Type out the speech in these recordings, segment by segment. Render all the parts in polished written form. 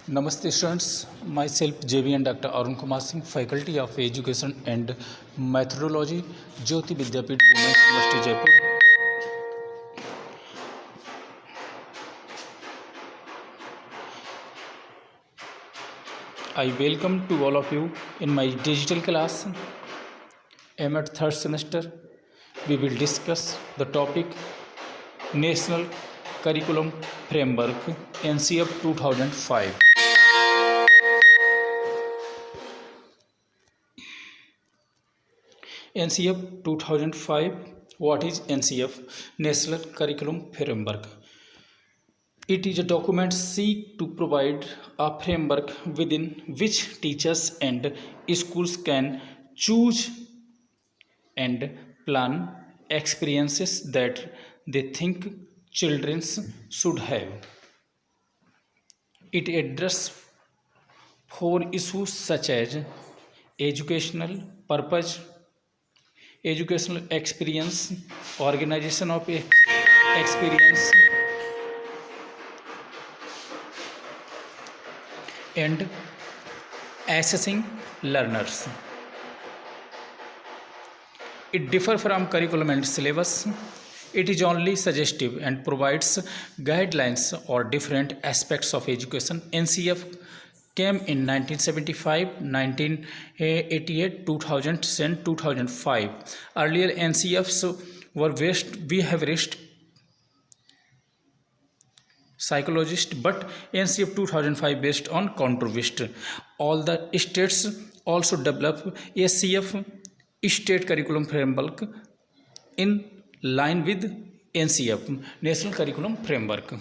Namaste students, myself JV and Dr. Arun Kr Singh, Faculty of Education and Methodology, Jyoti Vidyapeeth, Women's University, Jaipur. I welcome to all of you in my digital class. I am at third semester. We will discuss the topic National Curriculum Framework NCF 2005. NCF 2005. What is NCF? National Curriculum Framework. It is a document seek to provide a framework within which teachers and schools can choose and plan experiences that they think children should have. It addresses four issues such as educational purpose, educational experience, organization of experience, and assessing learners. It differs from curriculum and syllabus. It is only suggestive and provides guidelines or different aspects of education. NCF came in 1975, 1988, 2000 and 2005. Earlier NCFs were we have reached psychologist, but NCF 2005 based on controversy. All the states also develop ACF state curriculum framework in line with NCF National Curriculum Framework.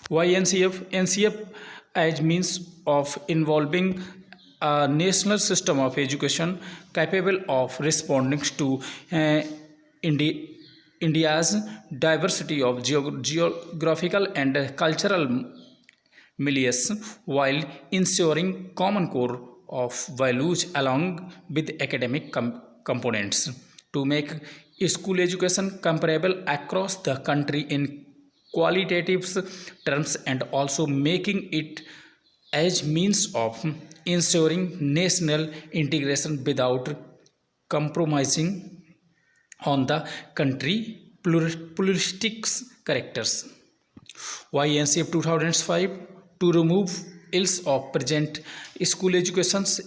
Why NCF? NCF as means of involving a national system of education capable of responding to India's diversity of geographical and cultural milieu while ensuring common core of values along with academic components to make school education comparable across the country in qualitative terms and also making it as means of ensuring national integration without compromising on the country pluralistic characters. Why NCF 2005? To remove ills of present school education's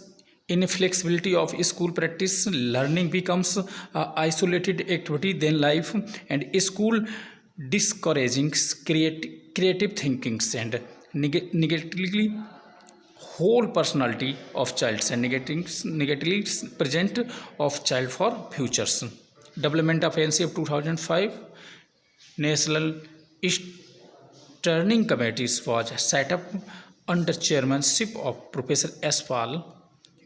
inflexibility of school practice. Learning becomes an isolated activity than life, and school discouraging creative thinking and negatively whole personality of child and negatively present of child for futures. Development of NCF 2005. National Steering Committees was set up under chairmanship of Professor S. Pal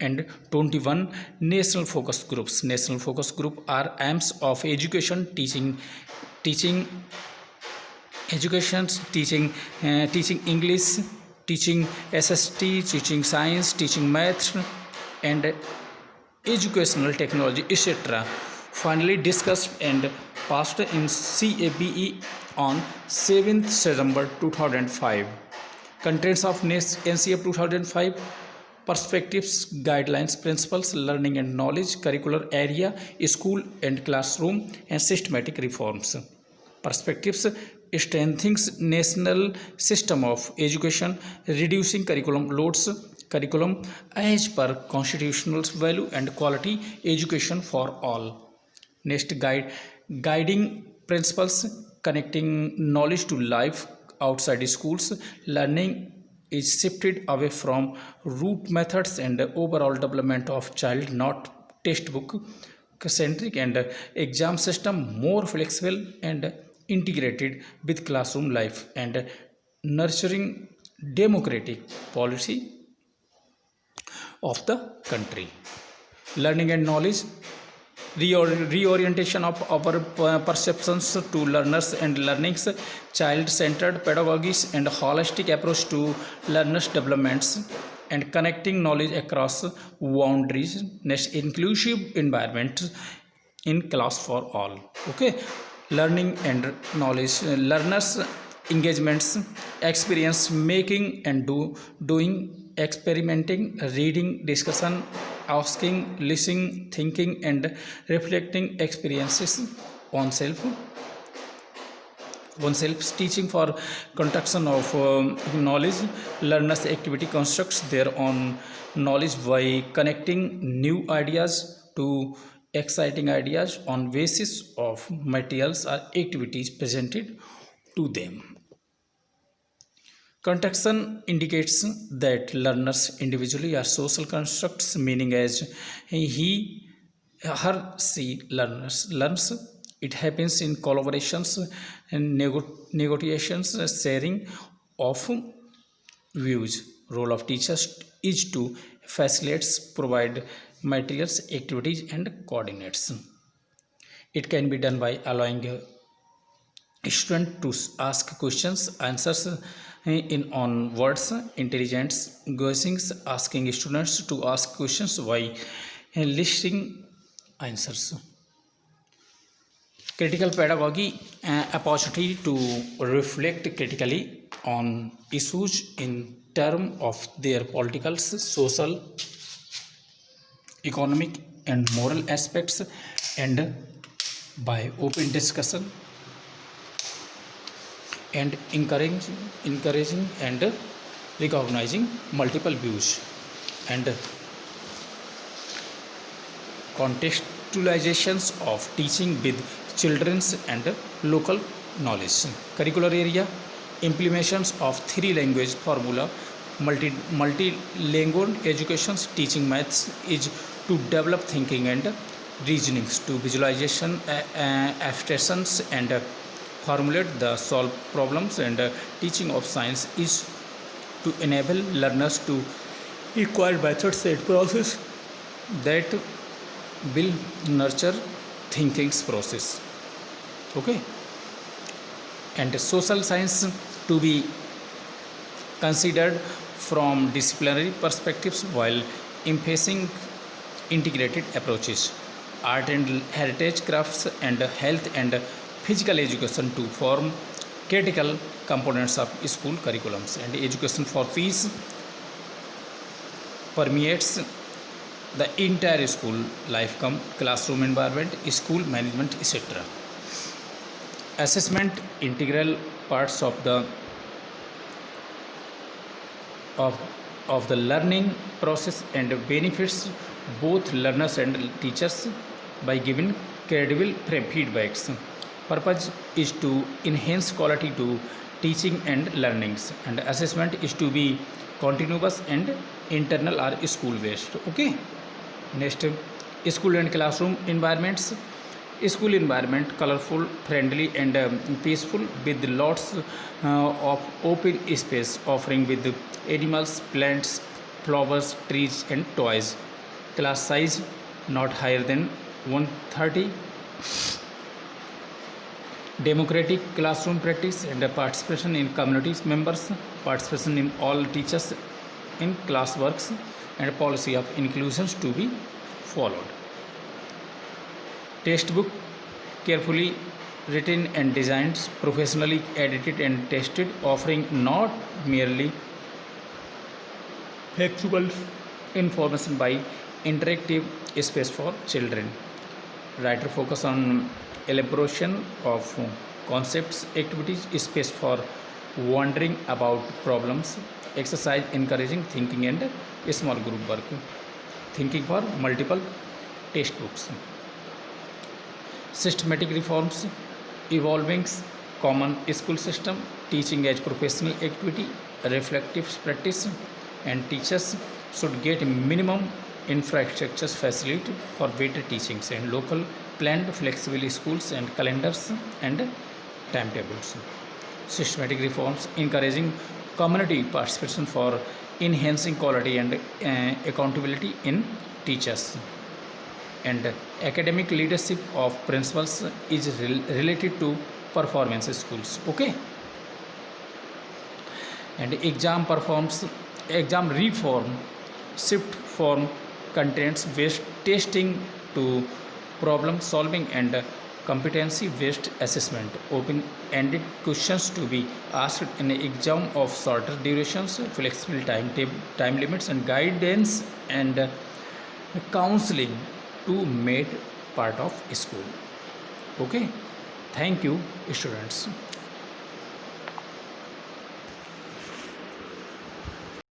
and 21 national focus groups. National focus group are aims of education, teaching English, teaching SST, teaching science, teaching math, and educational technology, etc. Finally discussed and passed in CABE on 7th September 2005. Contents of NCF 2005. Perspectives, guidelines, principles, learning and knowledge, curricular area, school and classroom, and systematic reforms. Perspectives: strengthens national system of education, reducing curriculum loads, curriculum as per constitutional value and quality education for all. Next, guiding principles, connecting knowledge to life outside schools. Learning is shifted away from rote methods and overall development of child, not textbook centric, and exam system more flexible and integrated with classroom life, and nurturing democratic policy of the country. Learning and knowledge. Reorientation of our perceptions to learners and learnings, child-centered pedagogies and holistic approach to learners' developments, and connecting knowledge across boundaries. Next, inclusive environment in class for all. Okay, learning and knowledge. Learners engagements, experience making and doing, experimenting, reading, discussion, asking, listening, thinking, and reflecting experiences on self oneself. Teaching for construction of knowledge. Learners activity constructs their own knowledge by connecting new ideas to exciting ideas on basis of materials or activities presented to them. Construction indicates that learners individually are social constructs, meaning as he, her, she learns. It happens in collaborations and negotiations, sharing of views. Role of teachers is to facilitate, provide materials, activities, and coordinates. It can be done by allowing student to ask questions, answers in on words, intelligence, guessings, asking students to ask questions while listing answers. Critical pedagogy, opportunity to reflect critically on issues in terms of their political, social, economic, and moral aspects, and by open discussion and encouraging and recognizing multiple views, and contextualizations of teaching with children's and local knowledge. Curricular area, implementations of three language formula, multilingual educations. Teaching maths is to develop thinking and reasonings, to visualization, abstractions, and formulate the solve problems, and teaching of science is to enable learners to acquire methods and process that will nurture thinking's process. Okay, and social science to be considered from disciplinary perspectives while emphasizing integrated approaches. Art and heritage, crafts, and health and physical education to form critical components of school curriculums. And education for peace permeates the entire school life, classroom environment, school management, etc. Assessment, integral parts of the learning process and benefits both learners and teachers by giving credible feedbacks. Purpose is to enhance quality to teaching and learnings, and assessment is to be continuous and internal or school based. Okay, next, school and classroom environments. School environment colorful, friendly, and peaceful, with lots of open space, offering with animals, plants, flowers, trees, and toys. Class size not higher than 130. Democratic classroom practice and participation in communities members, participation in all teachers in class works, and policy of inclusions to be followed. Textbook carefully written and designed, professionally edited and tested, offering not merely factual information by interactive space for children. Writer focus on elaboration of concepts, activities, space for wondering about problems, exercise encouraging thinking and small group work, thinking for multiple textbooks. Systematic reforms, evolving common school system, teaching as professional activity, reflective practice, and teachers should get minimum infrastructures facility for better teachings, and local planned flexible schools and calendars and timetables. Systematic reforms encouraging community participation for enhancing quality and accountability in teachers, and academic leadership of principals is related to performance schools. Okay, and exam reform, shift from contents based testing to problem solving and competency based assessment, open ended questions to be asked in an exam of shorter durations, flexible time limits, and guidance and counseling to made part of school. Okay, thank you, students.